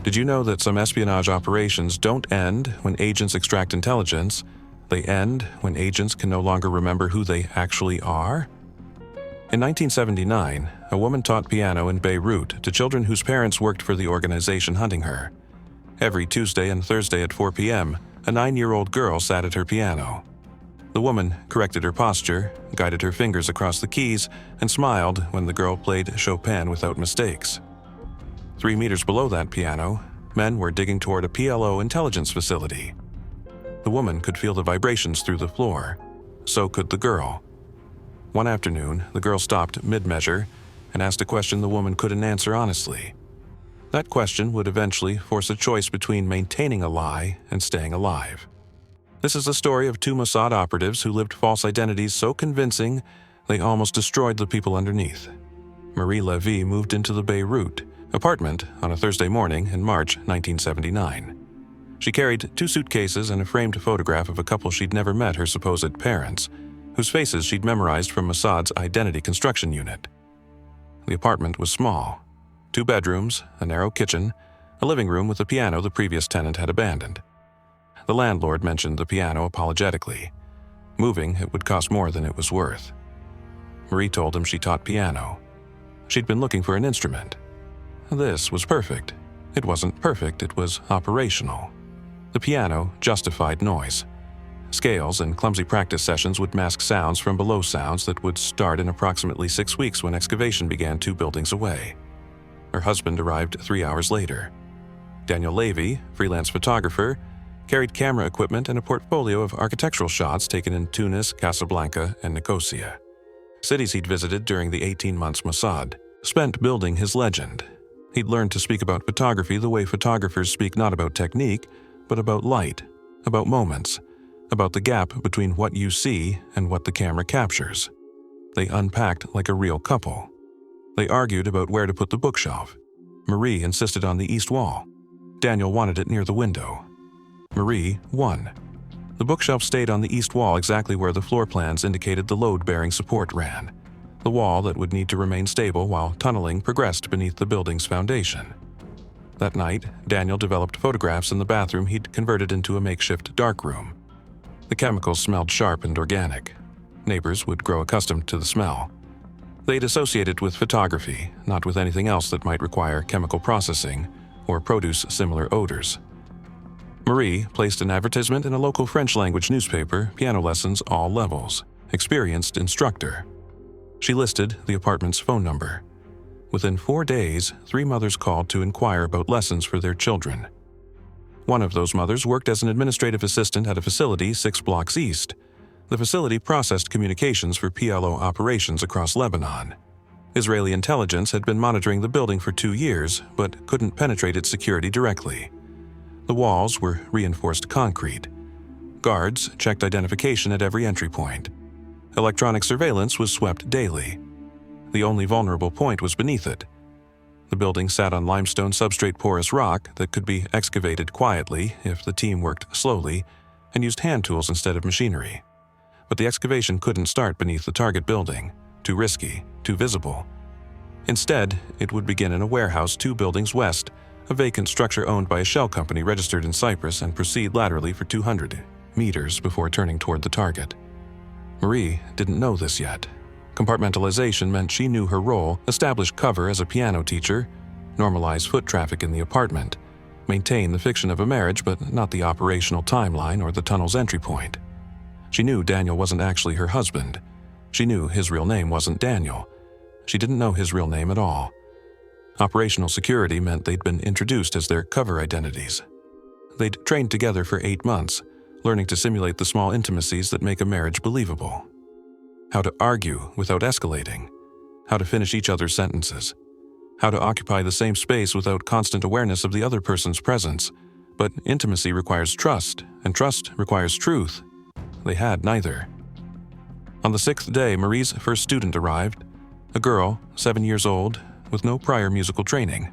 Did you know that some espionage operations don't end when agents extract intelligence? They end when agents can no longer remember who they actually are? In 1979, a woman taught piano in Beirut to children whose parents worked for the organization hunting her. Every Tuesday and Thursday at 4 p.m., a 9-year-old girl sat at her piano. The woman corrected her posture, guided her fingers across the keys, and smiled when the girl played Chopin without mistakes. 3 meters below that piano, men were digging toward a PLO intelligence facility. The woman could feel the vibrations through the floor. So could the girl. One afternoon, the girl stopped mid-measure and asked a question the woman couldn't answer honestly. That question would eventually force a choice between maintaining a lie and staying alive. This is the story of 2 Mossad operatives who lived false identities so convincing they almost destroyed the people underneath. Marie Levy moved into the Beirut apartment on a Thursday morning in March 1979. She carried 2 suitcases and a framed photograph of a couple she'd never met, her supposed parents, whose faces she'd memorized from Mossad's identity construction unit. The apartment was small. 2 bedrooms, a narrow kitchen, a living room with a piano the previous tenant had abandoned. The landlord mentioned the piano apologetically. Moving it would cost more than it was worth. Marie told him she taught piano. She'd been looking for an instrument. This was perfect. It wasn't perfect, it was operational. The piano justified noise. Scales and clumsy practice sessions would mask sounds from below sounds that would start in approximately 6 weeks when excavation began 2 buildings away. Her husband arrived 3 hours later. Daniel Levy, freelance photographer, carried camera equipment and a portfolio of architectural shots taken in Tunis, Casablanca, and Nicosia, cities he'd visited during the 18 months Mossad spent building his legend. He'd learned to speak about photography the way photographers speak, not about technique, but about light, about moments, about the gap between what you see and what the camera captures. They unpacked like a real couple. They argued about where to put the bookshelf. Marie insisted on the east wall. Daniel wanted it near the window. Marie won. The bookshelf stayed on the east wall exactly where the floor plans indicated the load-bearing support ran, the wall that would need to remain stable while tunneling progressed beneath the building's foundation. That night, Daniel developed photographs in the bathroom he'd converted into a makeshift darkroom. The chemicals smelled sharp and organic. Neighbors would grow accustomed to the smell. They'd associate it with photography, not with anything else that might require chemical processing or produce similar odors. Marie placed an advertisement in a local French-language newspaper, piano lessons all levels, experienced instructor. She listed the apartment's phone number. Within 4 days, 3 mothers called to inquire about lessons for their children. One of those mothers worked as an administrative assistant at a facility 6 blocks east. The facility processed communications for PLO operations across Lebanon. Israeli intelligence had been monitoring the building for 2 years, but couldn't penetrate its security directly. The walls were reinforced concrete. Guards checked identification at every entry point. Electronic surveillance was swept daily. The only vulnerable point was beneath it. The building sat on limestone substrate porous rock that could be excavated quietly if the team worked slowly and used hand tools instead of machinery. But the excavation couldn't start beneath the target building. Too risky, too visible. Instead, it would begin in a warehouse 2 buildings west, a vacant structure owned by a shell company registered in Cyprus, and proceed laterally for 200 meters before turning toward the target. Marie didn't know this yet. Compartmentalization meant she knew her role: establish cover as a piano teacher, normalize foot traffic in the apartment, maintain the fiction of a marriage but not the operational timeline or the tunnel's entry point. She knew Daniel wasn't actually her husband. She knew his real name wasn't Daniel. She didn't know his real name at all. Operational security meant they'd been introduced as their cover identities. They'd trained together for 8 months, learning to simulate the small intimacies that make a marriage believable. How to argue without escalating. How to finish each other's sentences. How to occupy the same space without constant awareness of the other person's presence. But intimacy requires trust, and trust requires truth. They had neither. On the 6th day, Marie's first student arrived, a girl, 7 years old, with no prior musical training.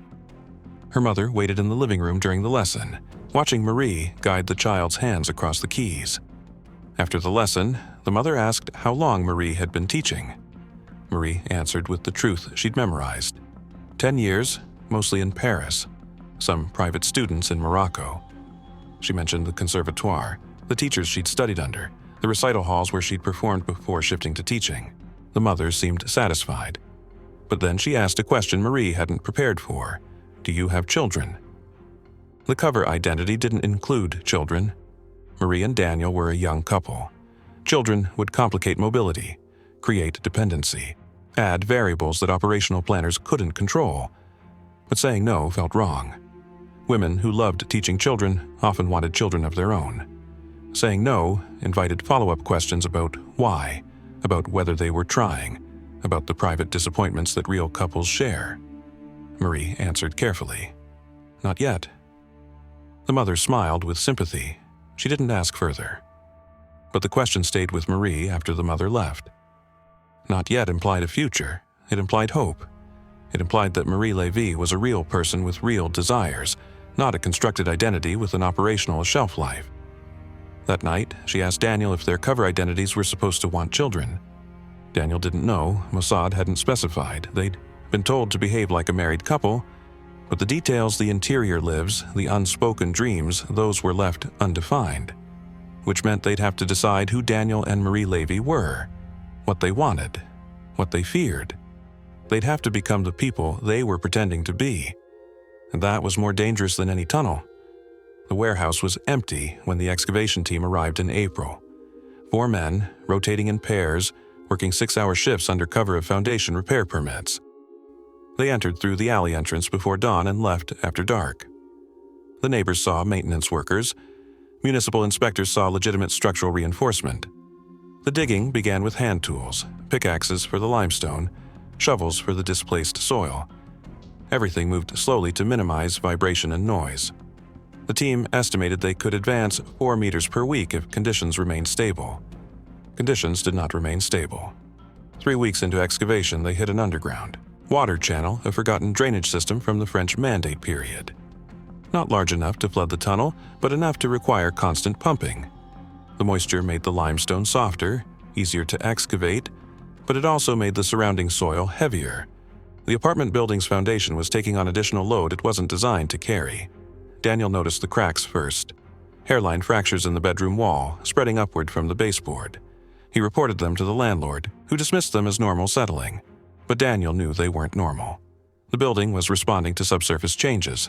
Her mother waited in the living room during the lesson, watching Marie guide the child's hands across the keys. After the lesson, the mother asked how long Marie had been teaching. Marie answered with the truth she'd memorized. 10 years, mostly in Paris. some private students in Morocco. She mentioned the conservatoire, the teachers she'd studied under, the recital halls where she'd performed before shifting to teaching. The mother seemed satisfied. But then she asked a question Marie hadn't prepared for. Do you have children? The cover identity didn't include children. Marie and Daniel were a young couple. Children would complicate mobility, create dependency, add variables that operational planners couldn't control. But saying no felt wrong. Women who loved teaching children often wanted children of their own. Saying no invited follow-up questions about why, about whether they were trying, about the private disappointments that real couples share. Marie answered carefully. Not yet. The mother smiled with sympathy. She didn't ask further. But the question stayed with Marie after the mother left. Not yet implied a future. It implied hope. It implied that Marie Levy was a real person with real desires, not a constructed identity with an operational shelf life. That night, she asked Daniel if their cover identities were supposed to want children. Daniel didn't know. Mossad hadn't specified. They'd been told to behave like a married couple, but the details, the interior lives, the unspoken dreams, those were left undefined, which meant they'd have to decide who Daniel and Marie Levy were, what they wanted, what they feared. They'd have to become the people they were pretending to be. And that was more dangerous than any tunnel. The warehouse was empty when the excavation team arrived in April. 4 men, rotating in pairs, working 6-hour shifts under cover of foundation repair permits. They entered through the alley entrance before dawn and left after dark. The neighbors saw maintenance workers. Municipal inspectors saw legitimate structural reinforcement. The digging began with hand tools, pickaxes for the limestone, shovels for the displaced soil. Everything moved slowly to minimize vibration and noise. The team estimated they could advance 4 meters per week if conditions remained stable. Conditions did not remain stable. 3 weeks into excavation, they hit an underground water channel, a forgotten drainage system from the French Mandate period. Not large enough to flood the tunnel, but enough to require constant pumping. The moisture made the limestone softer, easier to excavate, but it also made the surrounding soil heavier. The apartment building's foundation was taking on additional load it wasn't designed to carry. Daniel noticed the cracks first. Hairline fractures in the bedroom wall, spreading upward from the baseboard. He reported them to the landlord, who dismissed them as normal settling. But Daniel knew they weren't normal. The building was responding to subsurface changes.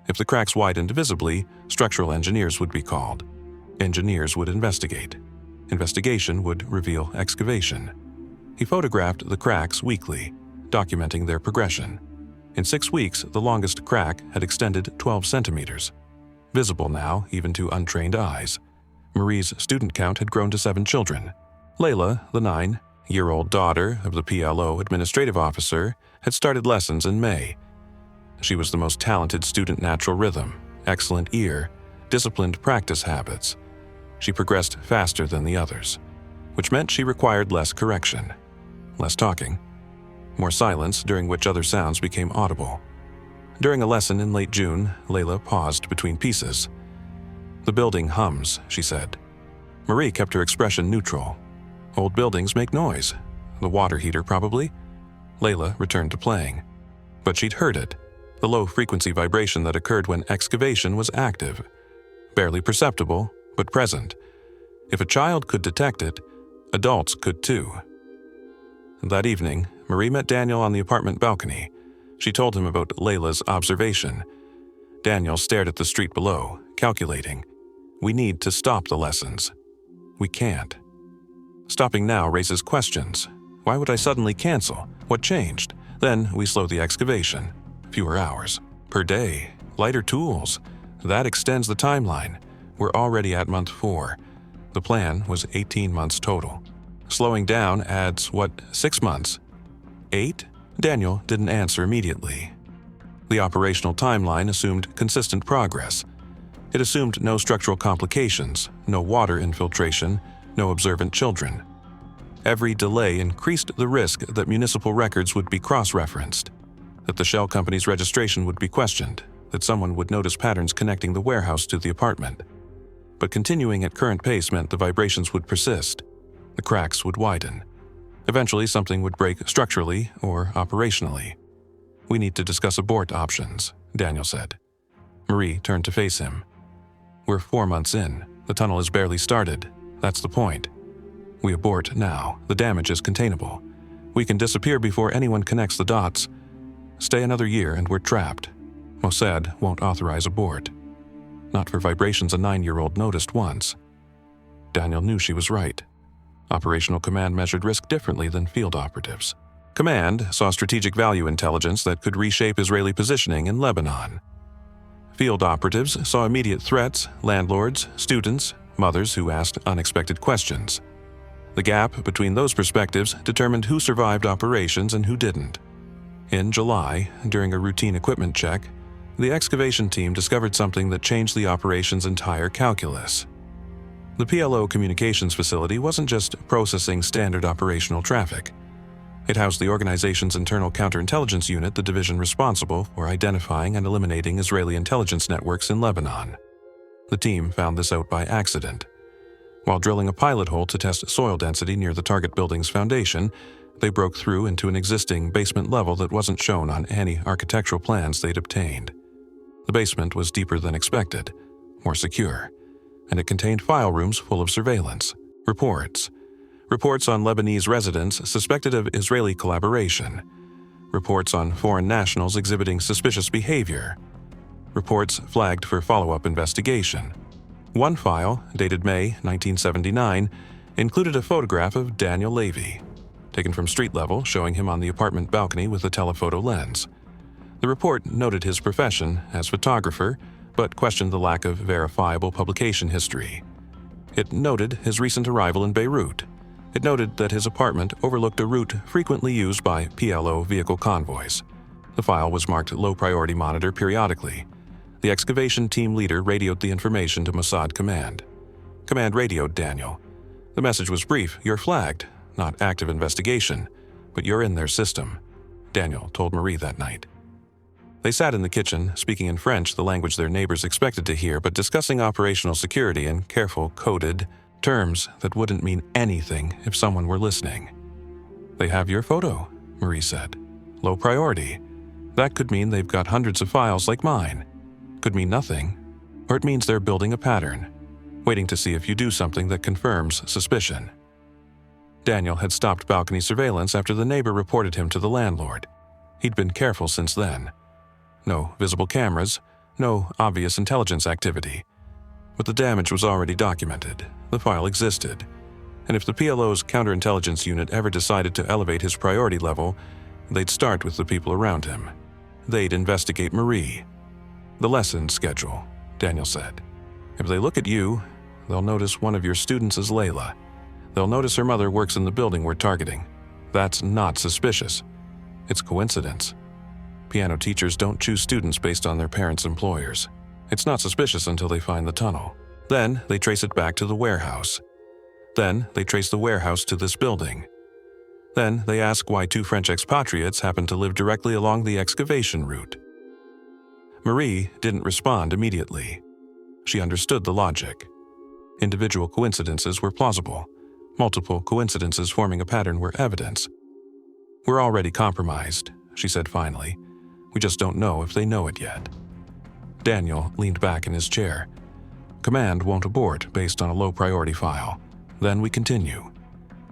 If the cracks widened visibly, structural engineers would be called. Engineers would investigate. Investigation would reveal excavation. He photographed the cracks weekly, documenting their progression. In 6 weeks, the longest crack had extended 12 centimeters. Visible now, even to untrained eyes. Marie's student count had grown to 7 children. Layla, the 9-year-old daughter of the PLO administrative officer, had started lessons in May. She was the most talented student natural rhythm, excellent ear, disciplined practice habits. She progressed faster than the others, which meant she required less correction, less talking, more silence during which other sounds became audible. During a lesson in late June, Layla paused between pieces. "The building hums," she said. Marie kept her expression neutral. "Old buildings make noise. The water heater, probably." Layla returned to playing. But she'd heard it, the low-frequency vibration that occurred when excavation was active. Barely perceptible, but present. If a child could detect it, adults could too. That evening, Marie met Daniel on the apartment balcony. She told him about Layla's observation. Daniel stared at the street below, calculating. "We need to stop the lessons. We can't. Stopping now raises questions. Why would I suddenly cancel? What changed? Then we slow the excavation. Fewer hours. Per day. Lighter tools. That extends the timeline. We're already at month 4. The plan was 18 months total. Slowing down adds, 6 months? 8? Daniel didn't answer immediately. The operational timeline assumed consistent progress. It assumed no structural complications, no water infiltration, no observant children. Every delay increased the risk that municipal records would be cross-referenced, that the shell company's registration would be questioned, that someone would notice patterns connecting the warehouse to the apartment. But continuing at current pace meant the vibrations would persist. The cracks would widen. Eventually, something would break structurally or operationally. "We need to discuss abort options," Daniel said. Marie turned to face him. "We're 4 months in. The tunnel is barely started. That's the point. We abort now. The damage is containable. We can disappear before anyone connects the dots. Stay another year and we're trapped. Mossad won't authorize abort. Not for vibrations a 9-year-old noticed once." Daniel knew she was right. Operational Command measured risk differently than field operatives. Command saw strategic value intelligence that could reshape Israeli positioning in Lebanon. Field operatives saw immediate threats, landlords, students, mothers who asked unexpected questions. The gap between those perspectives determined who survived operations and who didn't. In July, during a routine equipment check, the excavation team discovered something that changed the operation's entire calculus. The PLO communications facility wasn't just processing standard operational traffic. It housed the organization's internal counterintelligence unit, the division responsible for identifying and eliminating Israeli intelligence networks in Lebanon. The team found this out by accident. While drilling a pilot hole to test soil density near the target building's foundation, they broke through into an existing basement level that wasn't shown on any architectural plans they'd obtained. The basement was deeper than expected, more secure, and it contained file rooms full of surveillance, reports on Lebanese residents suspected of Israeli collaboration, reports on foreign nationals exhibiting suspicious behavior, reports flagged for follow-up investigation. One file, dated May 1979, included a photograph of Daniel Levy, taken from street level, showing him on the apartment balcony with a telephoto lens. The report noted his profession as photographer, but questioned the lack of verifiable publication history. It noted his recent arrival in Beirut. It noted that his apartment overlooked a route frequently used by PLO vehicle convoys. The file was marked low priority monitor periodically. The excavation team leader radioed the information to Mossad Command. Command radioed Daniel. The message was brief: "You're flagged, not active investigation, but you're in their system," Daniel told Marie that night. They sat in the kitchen, speaking in French, the language their neighbors expected to hear, but discussing operational security in careful, coded terms that wouldn't mean anything if someone were listening. "They have your photo," Marie said. "Low priority. That could mean they've got hundreds of files like mine. Could mean nothing, or it means they're building a pattern, waiting to see if you do something that confirms suspicion." Daniel had stopped balcony surveillance after the neighbor reported him to the landlord. He'd been careful since then. No visible cameras, no obvious intelligence activity. But the damage was already documented. The file existed. And if the PLO's counterintelligence unit ever decided to elevate his priority level, they'd start with the people around him. They'd investigate Marie. "The lesson schedule," Daniel said. "If they look at you, they'll notice one of your students is Layla. They'll notice her mother works in the building we're targeting. That's not suspicious. It's coincidence. Piano teachers don't choose students based on their parents' employers. It's not suspicious until they find the tunnel. Then they trace it back to the warehouse. Then they trace the warehouse to this building. Then they ask why 2 French expatriates happen to live directly along the excavation route." Marie didn't respond immediately. She understood the logic. Individual coincidences were plausible. Multiple coincidences forming a pattern were evidence. "We're already compromised," she said finally. "We just don't know if they know it yet." Daniel leaned back in his chair. "Command won't abort based on a low-priority file. Then we continue.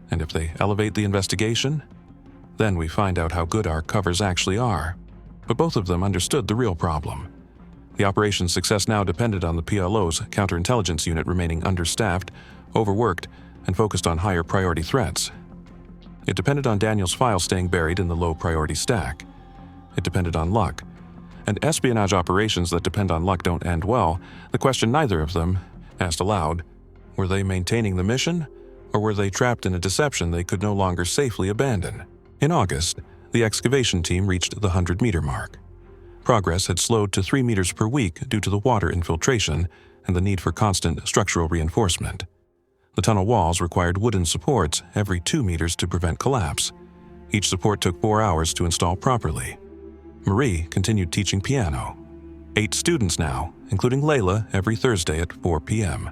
And if they elevate the investigation, then we find out how good our covers actually are." But both of them understood the real problem. The operation's success now depended on the PLO's counterintelligence unit remaining understaffed, overworked, and focused on higher priority threats. It depended on Daniel's file staying buried in the low-priority stack. It depended on luck. And espionage operations that depend on luck don't end well. The question neither of them asked aloud: were they maintaining the mission, or were they trapped in a deception they could no longer safely abandon? In August, the excavation team reached the 100-meter mark. Progress had slowed to 3 meters per week due to the water infiltration and the need for constant structural reinforcement. The tunnel walls required wooden supports every 2 meters to prevent collapse. Each support took 4 hours to install properly. Marie continued teaching piano. 8 students now, including Layla, every Thursday at 4 p.m.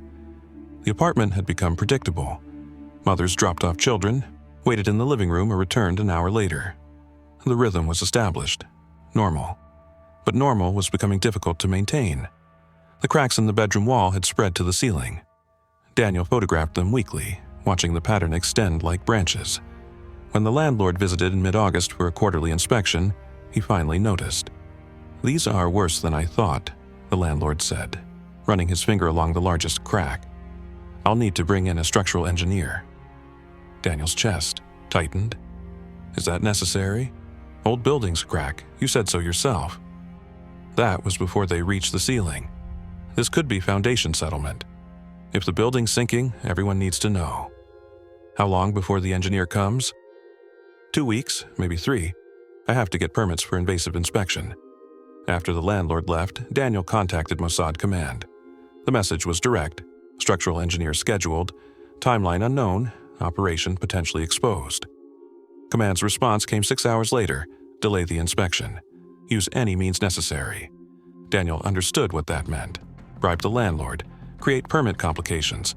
The apartment had become predictable. Mothers dropped off children, waited in the living room, or returned an hour later. The rhythm was established. Normal. But normal was becoming difficult to maintain. The cracks in the bedroom wall had spread to the ceiling. Daniel photographed them weekly, watching the pattern extend like branches. When the landlord visited in mid-August for a quarterly inspection, he finally noticed. "These are worse than I thought," the landlord said, running his finger along the largest crack. "I'll need to bring in a structural engineer." Daniel's chest tightened. "Is that necessary? Old buildings crack, you said so yourself." That was before they reached the ceiling. This could be foundation settlement. If the building's sinking, everyone needs to know. "How long before the engineer comes?" 2 weeks, maybe 3. I have to get permits for invasive inspection." After the landlord left, Daniel contacted Mossad Command. The message was direct: structural engineer scheduled, timeline unknown, operation potentially exposed. Command's response came 6 hours later: delay the inspection. Use any means necessary. Daniel understood what that meant. Bribe the landlord, create permit complications,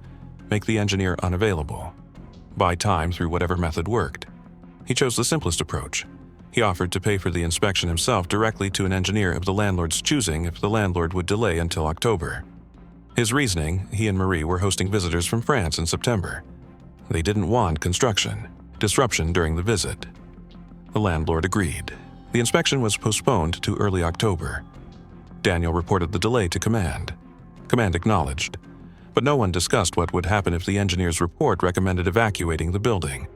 make the engineer unavailable. Buy time through whatever method worked. He chose the simplest approach. He offered to pay for the inspection himself directly to an engineer of the landlord's choosing if the landlord would delay until October. His reasoning: he and Marie were hosting visitors from France in September. They didn't want construction, disruption during the visit. The landlord agreed. The inspection was postponed to early October. Daniel reported the delay to Command. Command acknowledged, but no one discussed what would happen if the engineer's report recommended evacuating the building.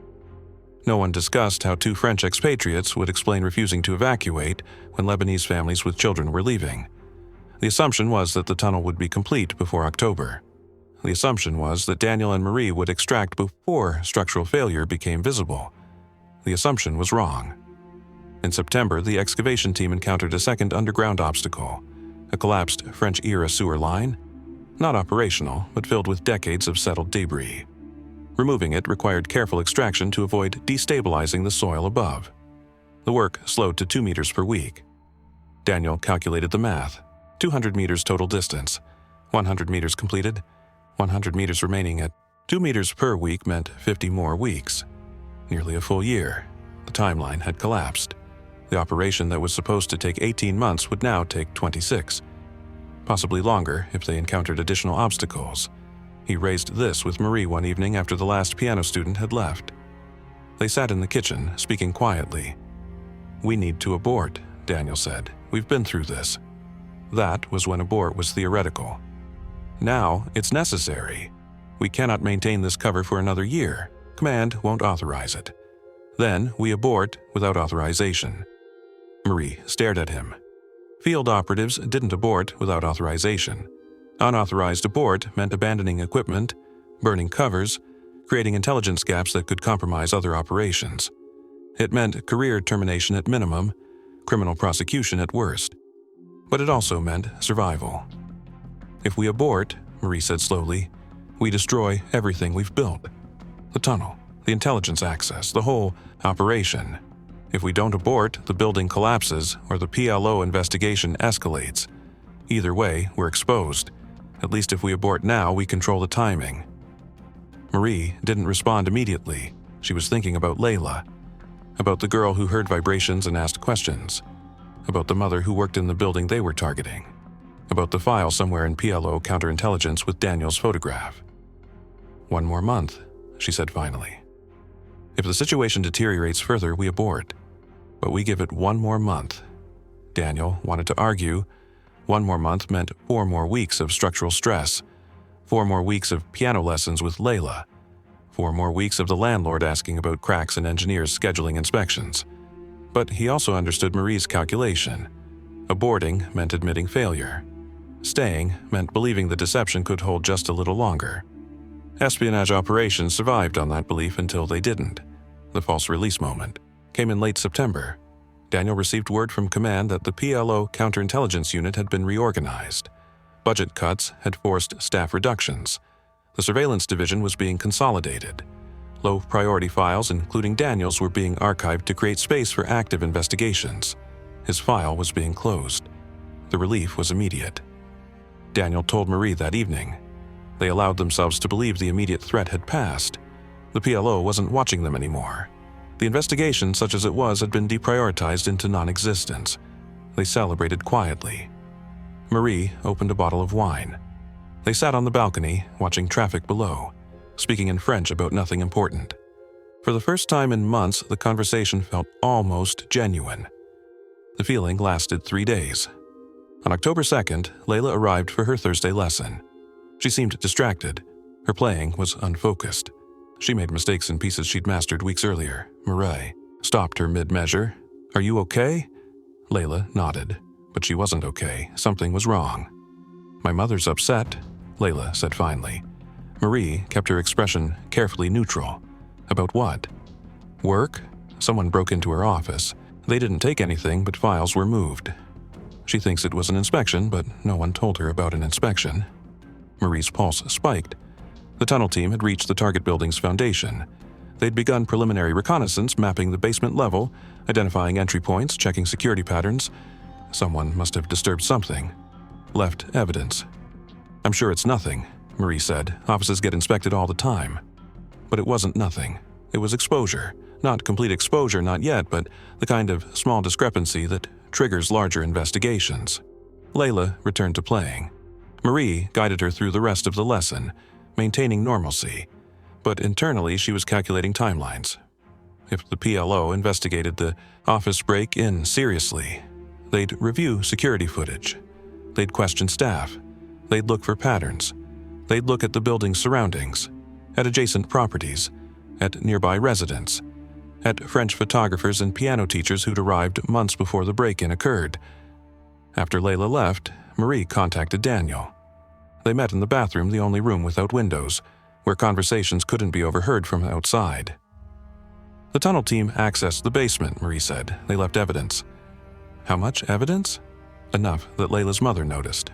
No one discussed how 2 French expatriates would explain refusing to evacuate when Lebanese families with children were leaving. The assumption was that the tunnel would be complete before October. The assumption was that Daniel and Marie would extract before structural failure became visible. The assumption was wrong. In September, the excavation team encountered a second underground obstacle: a collapsed French-era sewer line. Not operational, but filled with decades of settled debris. Removing it required careful extraction to avoid destabilizing the soil above. The work slowed to 2 meters per week. Daniel calculated the math: 200 meters total distance, 100 meters completed, 100 meters remaining at 2 meters per week meant 50 more weeks. Nearly a full year. The timeline had collapsed. The operation that was supposed to take 18 months would now take 26. Possibly longer if they encountered additional obstacles. He raised this with Marie one evening after the last piano student had left. They sat in the kitchen, speaking quietly. "We need to abort," Daniel said. "We've been through this." That was when abort was theoretical. Now it's necessary. We cannot maintain this cover for another year. Command won't authorize it. Then we abort without authorization. Marie stared at him. Field operatives didn't abort without authorization. Unauthorized abort meant abandoning equipment, burning covers, creating intelligence gaps that could compromise other operations. It meant career termination at minimum, criminal prosecution at worst. But it also meant survival. "If we abort," Marie said slowly, "we destroy everything we've built. The tunnel, the intelligence access, the whole operation. If we don't abort, the building collapses or the PLO investigation escalates. Either way, we're exposed. At least if we abort now, we control the timing." Marie didn't respond immediately. She was thinking about Layla, about the girl who heard vibrations and asked questions, about the mother who worked in the building they were targeting, about the file somewhere in PLO counterintelligence with Daniel's photograph. "1 more month," she said finally. "If the situation deteriorates further, we abort. But we give it 1 more month." Daniel wanted to argue. 1 more month meant 4 more weeks of structural stress, 4 more weeks of piano lessons with Layla, 4 more weeks of the landlord asking about cracks and engineers scheduling inspections. But he also understood Marie's calculation. Aborting meant admitting failure. Staying meant believing the deception could hold just a little longer. Espionage operations survived on that belief until they didn't. The false release moment came in late September. Daniel received word from Command that the PLO counterintelligence unit had been reorganized. Budget cuts had forced staff reductions. The surveillance division was being consolidated. Low-priority files, including Daniel's, were being archived to create space for active investigations. His file was being closed. The relief was immediate. Daniel told Marie that evening. They allowed themselves to believe the immediate threat had passed. The PLO wasn't watching them anymore. The investigation, such as it was, had been deprioritized into non-existence. They celebrated quietly. Marie opened a bottle of wine. They sat on the balcony, watching traffic below, speaking in French about nothing important. For the first time in months, the conversation felt almost genuine. The feeling lasted 3 days. On October 2nd, Layla arrived for her Thursday lesson. She seemed distracted. Her playing was unfocused. She made mistakes in pieces she'd mastered weeks earlier. Marie stopped her mid-measure. "Are you okay?" Layla nodded, but she wasn't okay. Something was wrong. "My mother's upset," Layla said finally. Marie kept her expression carefully neutral. About what? Work? Someone broke into her office. They didn't take anything, but files were moved. She thinks it was an inspection, but no one told her about an inspection. Marie's pulse spiked. The tunnel team had reached the target building's foundation. They'd begun preliminary reconnaissance, mapping the basement level, identifying entry points, checking security patterns. Someone must have disturbed something. Left evidence. "I'm sure it's nothing," Marie said. "Offices get inspected all the time." But it wasn't nothing. It was exposure. Not complete exposure, not yet, but the kind of small discrepancy that triggers larger investigations. Layla returned to playing. Marie guided her through the rest of the lesson, maintaining normalcy. But internally, she was calculating timelines. If the PLO investigated the office break-in seriously, they'd review security footage. They'd question staff. They'd look for patterns. They'd look at the building's surroundings, at adjacent properties, at nearby residents, at French photographers and piano teachers who'd arrived months before the break-in occurred. After Layla left, Marie contacted Daniel. They met in the bathroom, the only room without windows, where conversations couldn't be overheard from outside. The tunnel team accessed the basement, Marie said. They left evidence. How much evidence? Enough that Layla's mother noticed.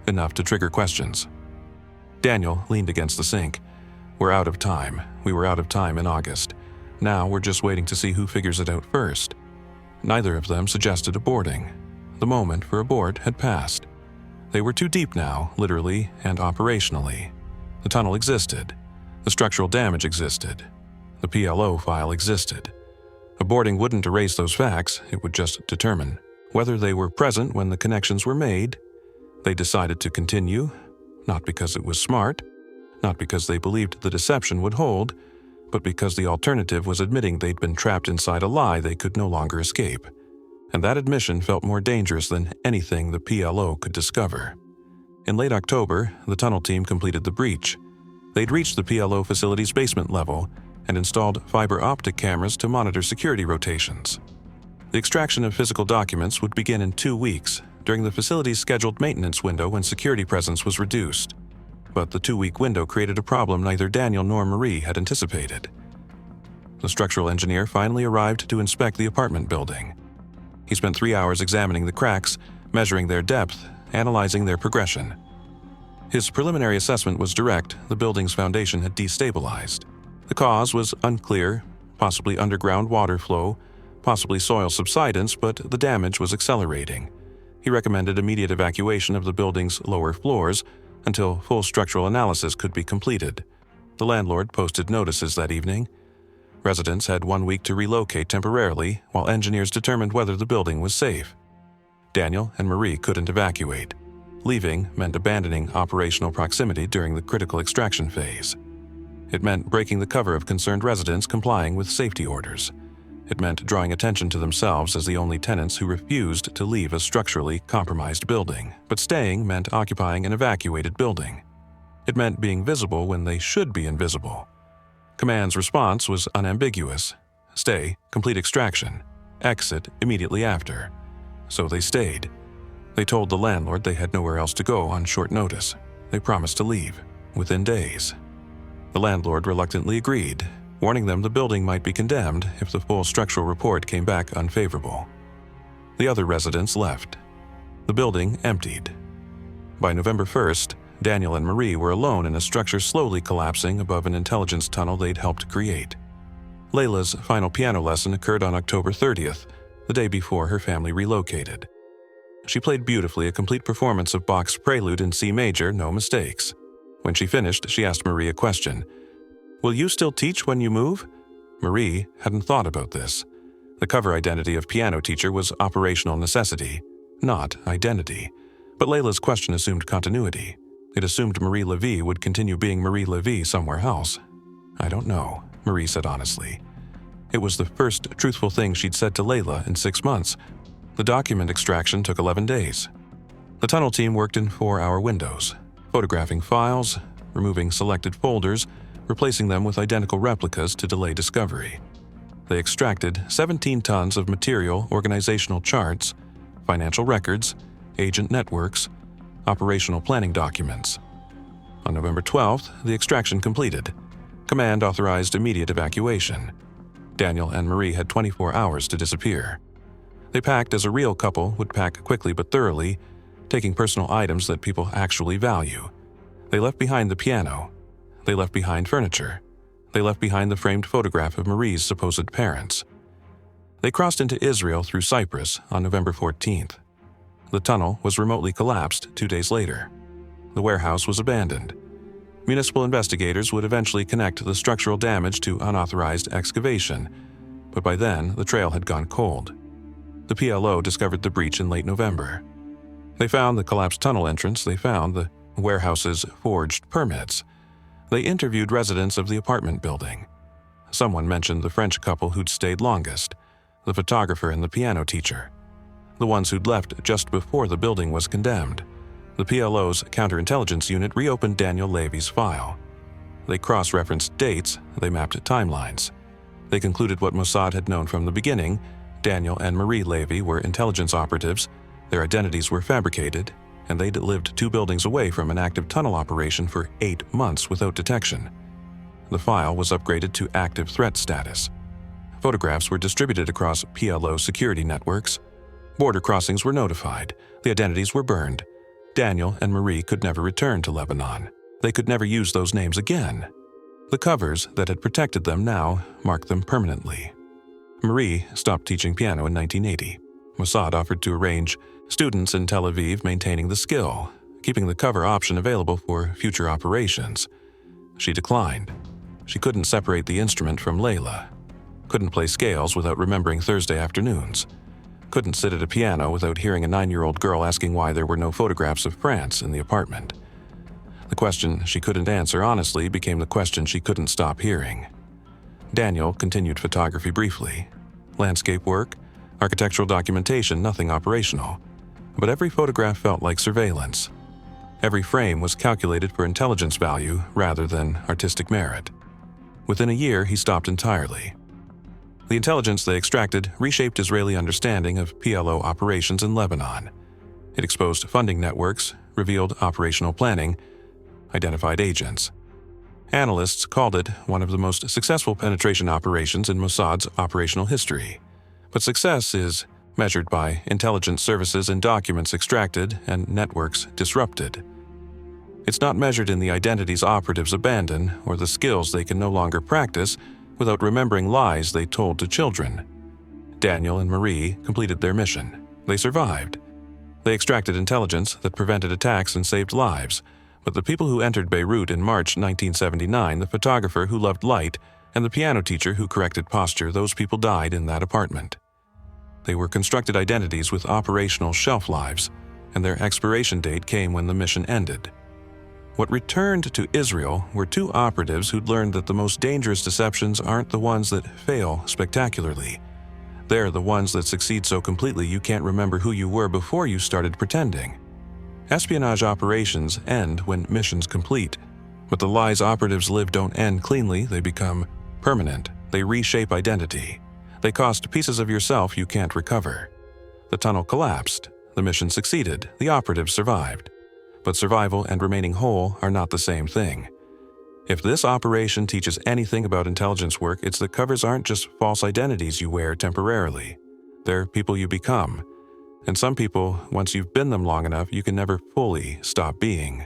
Enough to trigger questions. Daniel leaned against the sink. "We're out of time. We were out of time in August. Now we're just waiting to see who figures it out first." Neither of them suggested aborting. The moment for abort had passed. They were too deep now, literally and operationally. The tunnel existed. The structural damage existed. The PLO file existed. Aborting wouldn't erase those facts, it would just determine whether they were present when the connections were made. They decided to continue, not because it was smart, not because they believed the deception would hold, but because the alternative was admitting they'd been trapped inside a lie they could no longer escape. And that admission felt more dangerous than anything the PLO could discover. In late October, the tunnel team completed the breach. They'd reached the PLO facility's basement level and installed fiber optic cameras to monitor security rotations. The extraction of physical documents would begin in 2 weeks, during the facility's scheduled maintenance window when security presence was reduced. But the 2-week window created a problem neither Daniel nor Marie had anticipated. The structural engineer finally arrived to inspect the apartment building. He spent 3 hours examining the cracks, measuring their depth, analyzing their progression. His preliminary assessment was direct. The building's foundation had destabilized. The cause was unclear, possibly underground water flow, possibly soil subsidence, but the damage was accelerating. He recommended immediate evacuation of the building's lower floors until full structural analysis could be completed. The landlord posted notices that evening. Residents had 1 week to relocate temporarily while engineers determined whether the building was safe. Daniel and Marie couldn't evacuate. Leaving meant abandoning operational proximity during the critical extraction phase. It meant breaking the cover of concerned residents complying with safety orders. It meant drawing attention to themselves as the only tenants who refused to leave a structurally compromised building, but staying meant occupying an evacuated building. It meant being visible when they should be invisible. Command's response was unambiguous. Stay, complete extraction. Exit immediately after. So they stayed. They told the landlord they had nowhere else to go on short notice. They promised to leave within days. The landlord reluctantly agreed, warning them the building might be condemned if the full structural report came back unfavorable. The other residents left. The building emptied. By November 1st, Daniel and Marie were alone in a structure slowly collapsing above an intelligence tunnel they'd helped create. Layla's final piano lesson occurred on October 30th, the day before her family relocated. She played beautifully, a complete performance of Bach's Prelude in C major, no mistakes. When she finished, she asked Marie a question. "Will you still teach when you move?" Marie hadn't thought about this. The cover identity of piano teacher was operational necessity, not identity. But Layla's question assumed continuity. It assumed Marie Levy would continue being Marie Levy somewhere else. "I don't know," Marie said honestly. It was the first truthful thing she'd said to Layla in 6 months. The document extraction took 11 days. The tunnel team worked in 4-hour windows, photographing files, removing selected folders, replacing them with identical replicas to delay discovery. They extracted 17 tons of material, organizational charts, financial records, agent networks, operational planning documents. On November 12th, the extraction completed. Command authorized immediate evacuation. Daniel and Marie had 24 hours to disappear. They packed as a real couple would pack quickly but thoroughly, taking personal items that people actually value. They left behind the piano. They left behind furniture. They left behind the framed photograph of Marie's supposed parents. They crossed into Israel through Cyprus on November 14th. The tunnel was remotely collapsed 2 days later. The warehouse was abandoned. Municipal investigators would eventually connect the structural damage to unauthorized excavation, but by then the trail had gone cold. The PLO discovered the breach in late November. They found the collapsed tunnel entrance. They found the warehouse's forged permits. They interviewed residents of the apartment building. Someone mentioned the French couple who'd stayed longest, the photographer and the piano teacher, the ones who'd left just before the building was condemned. The PLO's counterintelligence unit reopened Daniel Levy's file. They cross-referenced dates, they mapped timelines. They concluded what Mossad had known from the beginning: Daniel and Marie Levy were intelligence operatives, their identities were fabricated, and they'd lived 2 buildings away from an active tunnel operation for 8 months without detection. The file was upgraded to active threat status. Photographs were distributed across PLO security networks. Border crossings were notified. The identities were burned. Daniel and Marie could never return to Lebanon. They could never use those names again. The covers that had protected them now marked them permanently. Marie stopped teaching piano in 1980. Mossad offered to arrange students in Tel Aviv maintaining the skill, keeping the cover option available for future operations. She declined. She couldn't separate the instrument from Layla. Couldn't play scales without remembering Thursday afternoons. Couldn't sit at a piano without hearing a 9-year-old girl asking why there were no photographs of France in the apartment. The question she couldn't answer honestly became the question she couldn't stop hearing. Daniel continued photography briefly. Landscape work, architectural documentation, nothing operational. But every photograph felt like surveillance. Every frame was calculated for intelligence value rather than artistic merit. Within a year, he stopped entirely. The intelligence they extracted reshaped Israeli understanding of PLO operations in Lebanon. It exposed funding networks, revealed operational planning, identified agents. Analysts called it one of the most successful penetration operations in Mossad's operational history. But success is measured by intelligence services and documents extracted and networks disrupted. It's not measured in the identities operatives abandon or the skills they can no longer practice without remembering lies they told to children. Daniel and Marie completed their mission. They survived. They extracted intelligence that prevented attacks and saved lives. But the people who entered Beirut in March 1979, the photographer who loved light, and the piano teacher who corrected posture, those people died in that apartment. They were constructed identities with operational shelf lives, and their expiration date came when the mission ended. What returned to Israel were 2 operatives who'd learned that the most dangerous deceptions aren't the ones that fail spectacularly. They're the ones that succeed so completely you can't remember who you were before you started pretending. Espionage operations end when missions complete, but the lies operatives live don't end cleanly, they become permanent. They reshape identity. They cost pieces of yourself you can't recover. The tunnel collapsed. The mission succeeded. The operatives survived. But survival and remaining whole are not the same thing. If this operation teaches anything about intelligence work, it's that covers aren't just false identities you wear temporarily. They're people you become. And some people, once you've been them long enough, you can never fully stop being.